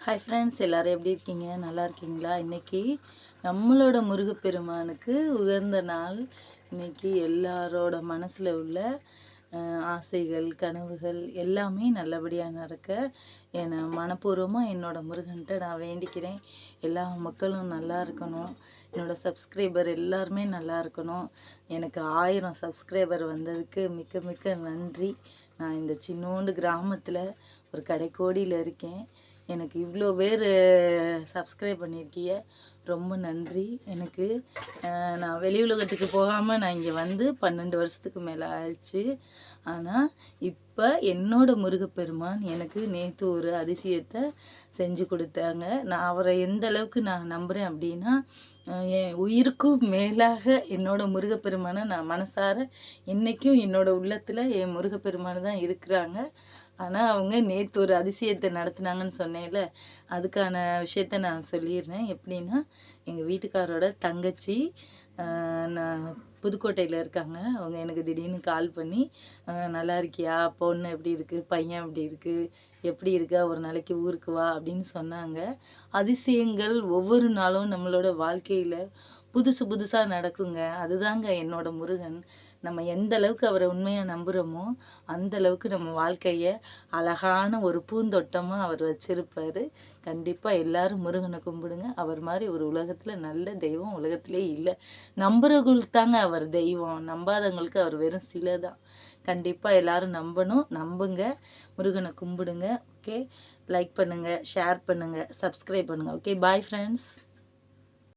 Hi friends, எல்லோரும் எப்படி இருக்கீங்க? நல்லா இருக்கீங்களா? இன்றைக்கி நம்மளோட முருகப்பெருமானுக்கு உகந்த நாள். இன்றைக்கி எல்லாரோட மனசில் உள்ள ஆசைகள், கனவுகள் எல்லாமே நல்லபடியாக நடக்க மனப்பூர்வமாக என்னோடய முருகன்கிட்ட நான் வேண்டிக்கிறேன். எல்லா மக்களும் நல்லா இருக்கணும், என்னோடய சப்ஸ்கிரைபர் எல்லாருமே நல்லா இருக்கணும். எனக்கு 1000 சப்ஸ்கிரைபர் வந்ததுக்கு மிக்க மிக்க நன்றி. நான் இந்த சின்னோண்டு கிராமத்தில் ஒரு கடைக்கோடியில் இருக்கேன். எனக்கு இவ்வளோ பேர் சப்ஸ்கிரைப் பண்ணியிருக்கீங்க, ரொம்ப நன்றி. எனக்கு நான் வெளி உலகத்துக்கு போகாமல் நான் இங்கே வந்து 12 வருஷத்துக்கு மேலே ஆயிடுச்சு. ஆனால் இப்போ என்னோடய முருகப்பெருமான் எனக்கு நேற்று ஒரு அதிசயத்தை செஞ்சு கொடுத்தாங்க. நான் அவரை எந்த அளவுக்கு நான் நம்புகிறேன் அப்படின்னா, என் உயிருக்கும் மேலாக என்னோடய முருகப்பெருமானை நான் மனசார இன்றைக்கும் என்னோடய உள்ளத்தில் என் முருகப்பெருமானை தான் இருக்கிறாங்க. ஆனால் அவங்க நேற்று ஒரு அதிசயத்தை நடத்துனாங்கன்னு சொன்னேன்ல, அதுக்கான விஷயத்த நான் சொல்லிடுறேன். எப்படின்னா, எங்கள் வீட்டுக்காரோட தங்கச்சி நான் புதுக்கோட்டையில் இருக்காங்க. அவங்க எனக்கு திடீர்னு கால் பண்ணி, நல்லா இருக்கியா? பொண்ணு எப்படி இருக்குது? பையன் எப்படி இருக்குது? எப்படி இருக்கா? ஒரு நாளைக்கு ஊருக்கு வா அப்படின்னு சொன்னாங்க. அதிசயங்கள் ஒவ்வொரு நாளும் நம்மளோட வாழ்க்கையில் புதுசு புதுசாக நடக்குங்க. அதுதாங்க என்னோட முருகன். நம்ம எந்த அளவுக்கு அவரை உண்மையாக நம்புகிறோமோ அந்த அளவுக்கு நம்ம வாழ்க்கையை அழகான ஒரு பூந்தோட்டமாக அவர் வச்சுருப்பார். கண்டிப்பாக எல்லோரும் முருகனை கும்பிடுங்க. அவர் மாதிரி ஒரு உலகத்தில் நல்ல தெய்வம் உலகத்திலே இல்லை. நம்புறவங்களுக்கு தாங்க அவர் தெய்வம், நம்பாதவங்களுக்கு அவர் வெறும் சிலை தான். கண்டிப்பாக எல்லோரும் நம்பணும். நம்புங்க, முருகனை கும்பிடுங்க. ஓகே, லைக் பண்ணுங்கள், ஷேர் பண்ணுங்கள், சப்ஸ்கிரைப் பண்ணுங்கள். Okay, bye friends.